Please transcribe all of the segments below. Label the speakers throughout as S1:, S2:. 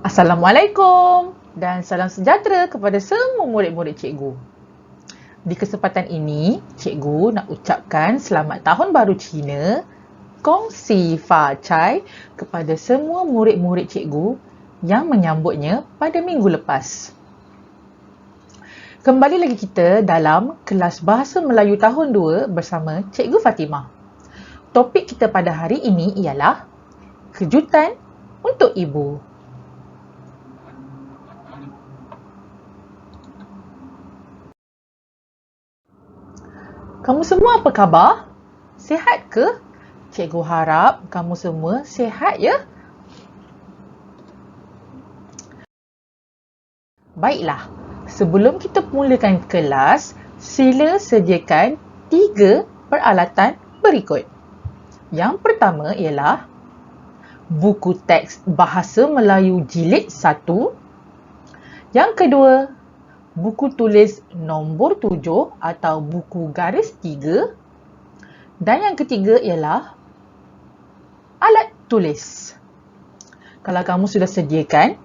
S1: Assalamualaikum dan salam sejahtera kepada semua murid-murid cikgu. Di kesempatan ini, cikgu nak ucapkan selamat tahun baru Cina, Gong Xi Fa Cai kepada semua murid-murid cikgu yang menyambutnya pada minggu lepas. Kembali lagi kita dalam kelas Bahasa Melayu tahun 2 bersama Cikgu Fatimah. Topik kita pada hari ini ialah kejutan untuk ibu. Kamu semua apa khabar? Sihat ke? Cikgu harap kamu semua sihat ya? Baiklah, sebelum kita mulakan kelas, sila sediakan 3 peralatan berikut. Yang pertama ialah buku teks Bahasa Melayu Jilid 1. Yang kedua, buku tulis nombor 7 atau buku garis 3. Dan yang ketiga ialah alat tulis. Kalau kamu sudah sediakan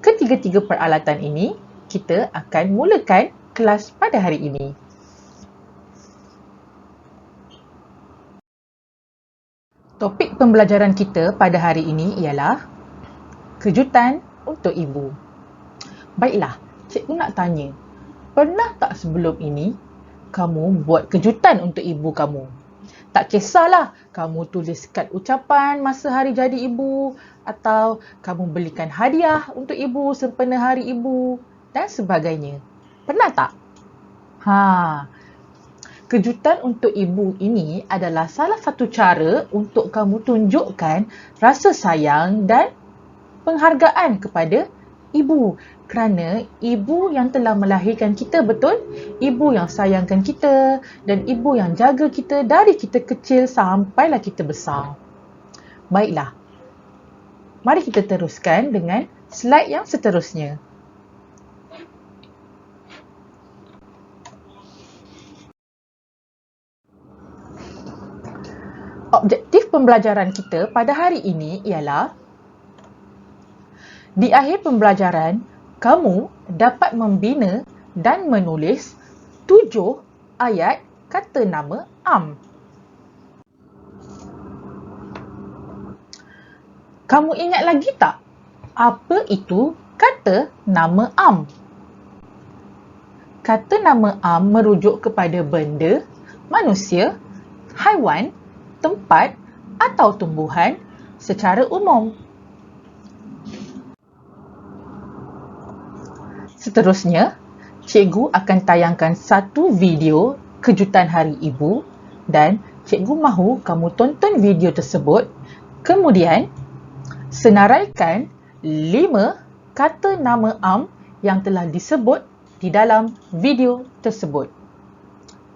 S1: ketiga-tiga peralatan ini, kita akan mulakan kelas pada hari ini. Topik pembelajaran kita pada hari ini ialah kejutan untuk ibu. Baiklah, cikgu nak tanya, pernah tak sebelum ini kamu buat kejutan untuk ibu kamu? Tak kisahlah kamu tulis kad ucapan masa hari jadi ibu atau kamu belikan hadiah untuk ibu sempena hari ibu dan sebagainya. Pernah tak? Kejutan untuk ibu ini adalah salah satu cara untuk kamu tunjukkan rasa sayang dan penghargaan kepada ibu. Kerana ibu yang telah melahirkan kita, betul? Ibu yang sayangkan kita dan ibu yang jaga kita dari kita kecil sampailah kita besar. Baiklah, mari kita teruskan dengan slide yang seterusnya. Objektif pembelajaran kita pada hari ini ialah di akhir pembelajaran, kamu dapat membina dan menulis 7 ayat kata nama am. Kamu ingat lagi tak apa itu kata nama am? Kata nama am merujuk kepada benda, manusia, haiwan, tempat atau tumbuhan secara umum. Seterusnya, cikgu akan tayangkan satu video kejutan Hari Ibu dan cikgu mahu kamu tonton video tersebut, kemudian senaraikan 5 kata nama am yang telah disebut di dalam video tersebut.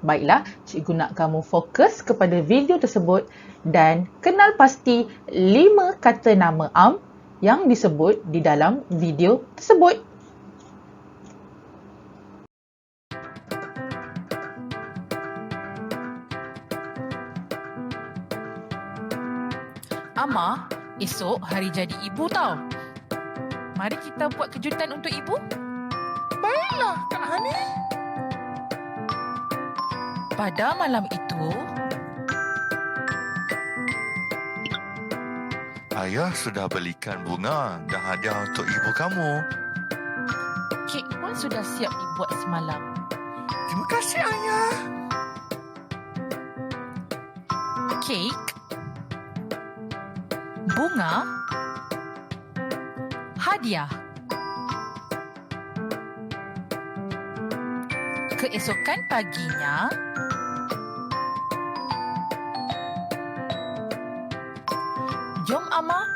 S1: Baiklah, cikgu nak kamu fokus kepada video tersebut dan kenal pasti 5 kata nama am yang disebut di dalam video tersebut.
S2: Ama, esok hari jadi ibu tau. Mari kita buat kejutan untuk ibu.
S3: Baiklah, Kak Hani.
S2: Pada malam itu,
S3: Ayah sudah belikan bunga dan hadiah untuk ibu kamu.
S2: kek pun sudah siap dibuat semalam.
S3: Terima kasih, Ayah.
S2: Kek, bunga, hadiah. Keesokan paginya, jom Ama,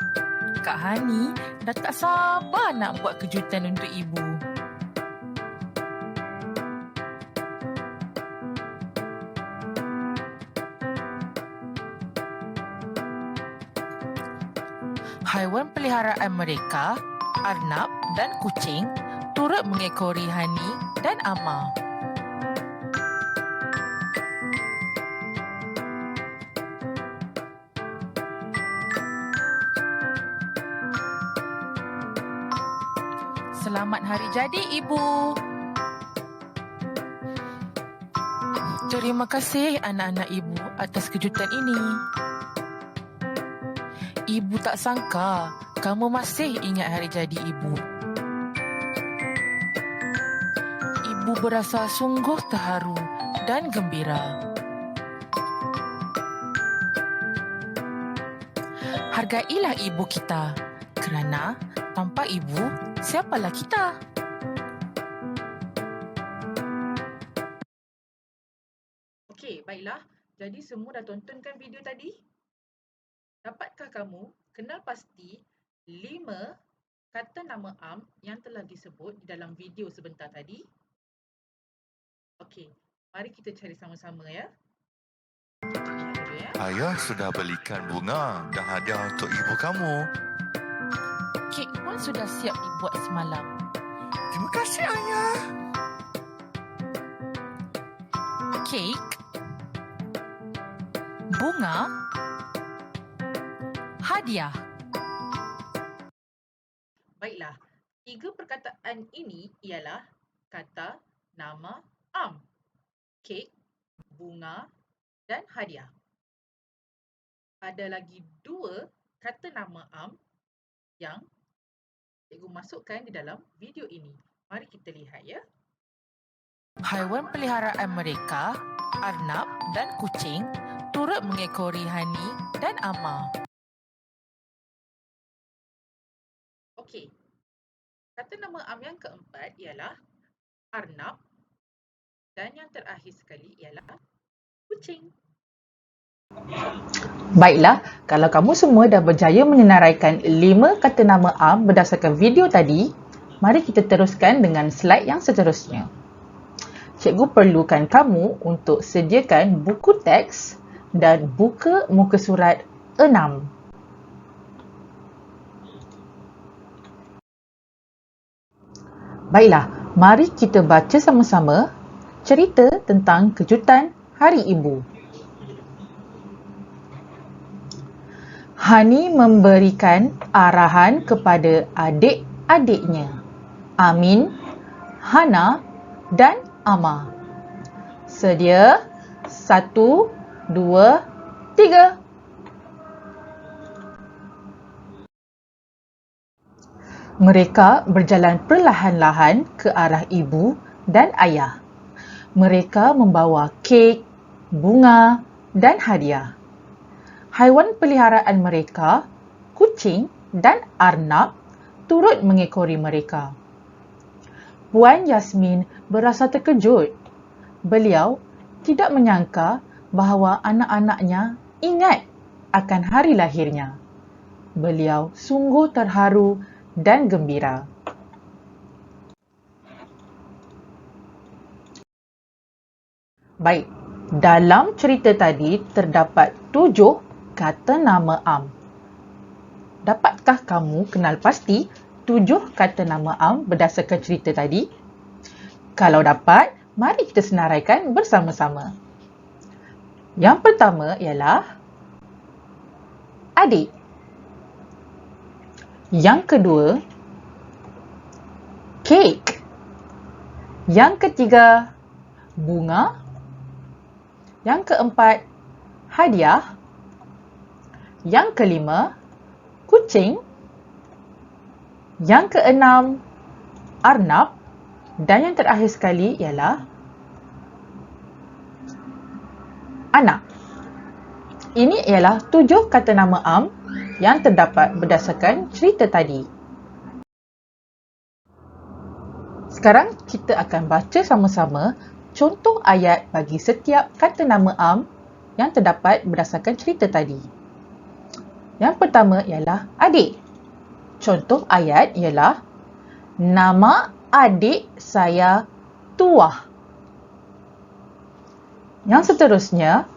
S2: Kak Hani dah tak sabar nak buat kejutan untuk ibu. Haiwan peliharaan mereka, arnab dan kucing, turut mengekori Hani dan Ama. Selamat Hari Jadi Ibu. Terima kasih anak-anak ibu atas kejutan ini. Ibu tak sangka kamu masih ingat hari jadi ibu. Ibu berasa sungguh terharu dan gembira. Hargailah ibu kita, kerana tanpa ibu, siapalah kita?
S1: Okey, baiklah. Jadi semua dah tontonkan video tadi? Dapatkah kamu kenal pasti 5 kata nama am yang telah disebut di dalam video sebentar tadi? Okey, mari kita cari sama-sama ya. Lihat dulu ya.
S3: Ayah sudah belikan bunga dan hadiah untuk ibu kamu.
S2: Kek pun sudah siap dibuat semalam.
S3: Terima kasih, Ayah.
S2: Kek, bunga, hadiah.
S1: Baiklah, 3 perkataan ini ialah kata nama am. Kek, bunga dan hadiah. Ada lagi 2 kata nama am yang cikgu masukkan di dalam video ini. Mari kita lihat ya.
S2: Haiwan peliharaan mereka, arnab dan kucing, turut mengekori Hani dan Ama.
S1: Okey. Kata nama am yang keempat ialah arnab dan yang terakhir sekali ialah kucing. Baiklah, kalau kamu semua dah berjaya menyenaraikan 5 kata nama am berdasarkan video tadi, mari kita teruskan dengan slide yang seterusnya. Cikgu perlukan kamu untuk sediakan buku teks dan buka muka surat 6. Baiklah, mari kita baca sama-sama cerita tentang kejutan Hari Ibu. Hani memberikan arahan kepada adik-adiknya, Amin, Hana dan Ama. Sedia, 1, 2, 3. Mereka berjalan perlahan-lahan ke arah ibu dan ayah. Mereka membawa kek, bunga dan hadiah. Haiwan peliharaan mereka, kucing dan arnab, turut mengekori mereka. Puan Yasmin berasa terkejut. Beliau tidak menyangka bahawa anak-anaknya ingat akan hari lahirnya. Beliau sungguh terharu dan gembira. Baik, dalam cerita tadi terdapat 7 kata nama am. Dapatkah kamu kenal pasti 7 kata nama am berdasarkan cerita tadi? Kalau dapat, mari kita senaraikan bersama-sama. Yang pertama ialah adik. Yang kedua, kek. Yang ketiga, bunga. Yang keempat, hadiah. Yang kelima, kucing. Yang keenam, arnab. Dan yang terakhir sekali ialah anak. Ini ialah 7 kata nama am yang terdapat berdasarkan cerita tadi. Sekarang kita akan baca sama-sama contoh ayat bagi setiap kata nama am yang terdapat berdasarkan cerita tadi. Yang pertama ialah adik. Contoh ayat ialah nama adik saya Tuah. Yang seterusnya,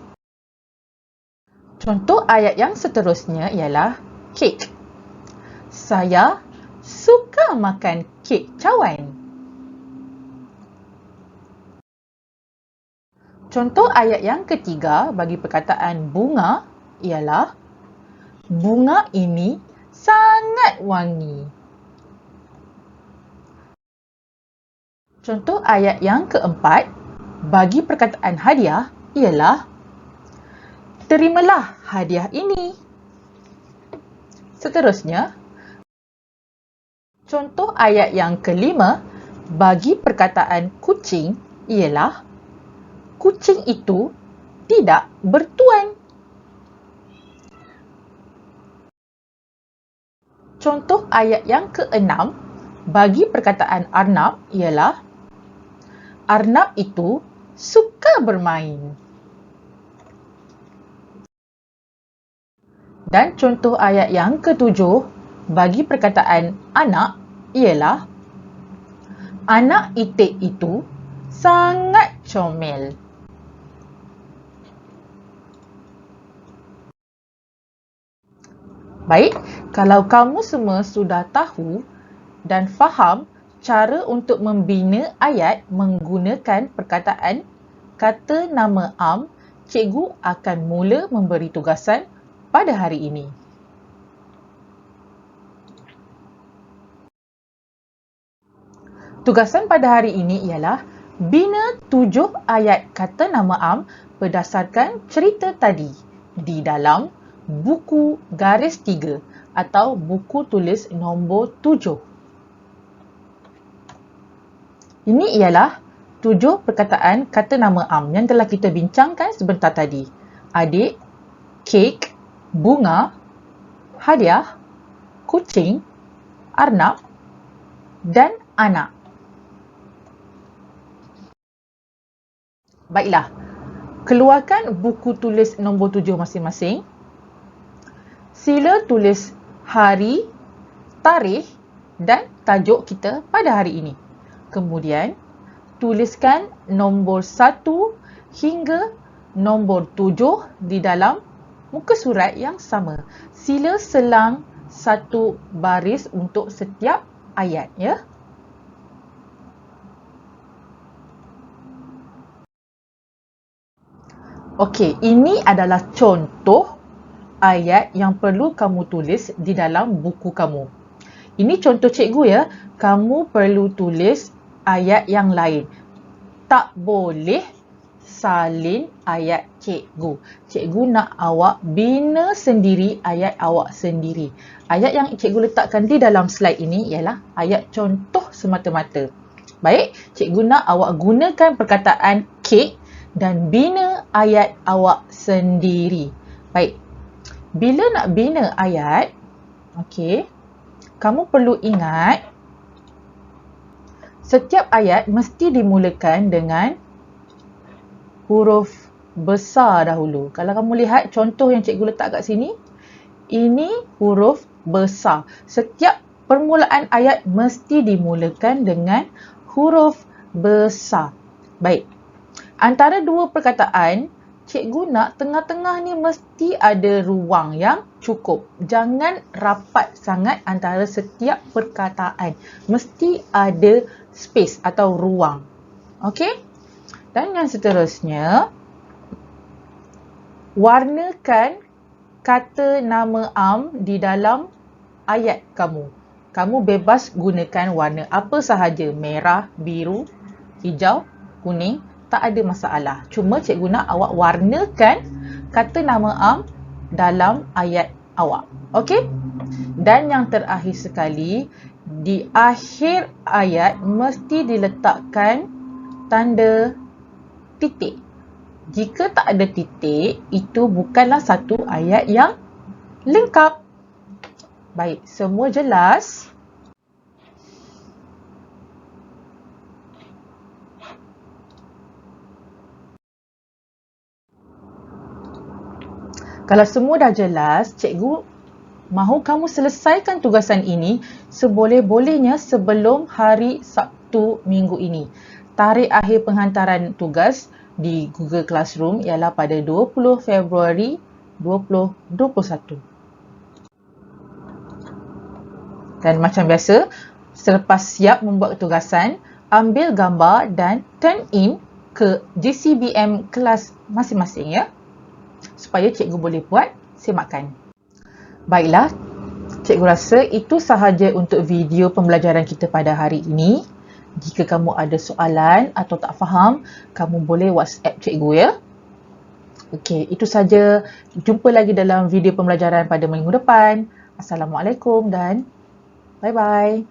S1: contoh ayat yang seterusnya ialah kek. Saya suka makan kek cawan. Contoh ayat yang ketiga bagi perkataan bunga ialah bunga ini sangat wangi. Contoh ayat yang keempat bagi perkataan hadiah ialah terimalah hadiah ini. Seterusnya, contoh ayat yang kelima bagi perkataan kucing ialah kucing itu tidak bertuan. Contoh ayat yang keenam bagi perkataan arnab ialah arnab itu suka bermain. Dan contoh ayat yang ketujuh bagi perkataan anak ialah anak itik itu sangat comel. Baik, kalau kamu semua sudah tahu dan faham cara untuk membina ayat menggunakan perkataan kata nama am, cikgu akan mula memberi tugasan pada hari ini. Tugasan pada hari ini ialah bina 7 ayat kata nama am berdasarkan cerita tadi di dalam buku garis 3 atau buku tulis nombor 7. Ini ialah 7 perkataan kata nama am yang telah kita bincangkan sebentar tadi. Adik, kek, bunga, hadiah, kucing, arnab dan anak. Baiklah, keluarkan buku tulis nombor 7 masing-masing. Sila tulis hari, tarikh dan tajuk kita pada hari ini. Kemudian, tuliskan nombor 1 hingga nombor 7 di dalam muka surat yang sama. Sila selang satu baris untuk setiap ayat, ya. Okey, ini adalah contoh ayat yang perlu kamu tulis di dalam buku kamu. Ini contoh cikgu, ya. Kamu perlu tulis ayat yang lain. Tak boleh salin ayat cikgu. Cikgu nak awak bina sendiri ayat awak sendiri. Ayat yang cikgu letakkan di dalam slide ini ialah ayat contoh semata-mata. Baik, cikgu nak awak gunakan perkataan kek dan bina ayat awak sendiri. Baik, bila nak bina ayat, okey, kamu perlu ingat setiap ayat mesti dimulakan dengan huruf besar dahulu. Kalau kamu lihat contoh yang cikgu letak kat sini, ini huruf besar. Setiap permulaan ayat mesti dimulakan dengan huruf besar. Baik, antara dua perkataan, cikgu nak tengah-tengah ni mesti ada ruang yang cukup. Jangan rapat sangat antara setiap perkataan. Mesti ada space atau ruang. Okey? Dan yang seterusnya, warnakan kata nama am di dalam ayat kamu. Kamu bebas gunakan warna apa sahaja. Merah, biru, hijau, kuning. Tak ada masalah. Cuma cikgu nak awak warnakan kata nama am dalam ayat awak. Okey? Dan yang terakhir sekali, di akhir ayat mesti diletakkan tanda titik. Jika tak ada titik, itu bukanlah satu ayat yang lengkap. Baik, semua jelas? Kalau semua dah jelas, cikgu mahu kamu selesaikan tugasan ini seboleh-bolehnya sebelum hari Sabtu minggu ini. Tarikh akhir penghantaran tugas di Google Classroom ialah pada 20 Februari 2021. Dan macam biasa, selepas siap membuat tugasan, ambil gambar dan turn in ke GCBM kelas masing-masing, ya. Supaya cikgu boleh buat semakan. Baiklah, cikgu rasa itu sahaja untuk video pembelajaran kita pada hari ini. Jika kamu ada soalan atau tak faham, kamu boleh WhatsApp cikgu ya. Okey, itu saja. Jumpa lagi dalam video pembelajaran pada minggu depan. Assalamualaikum dan bye-bye.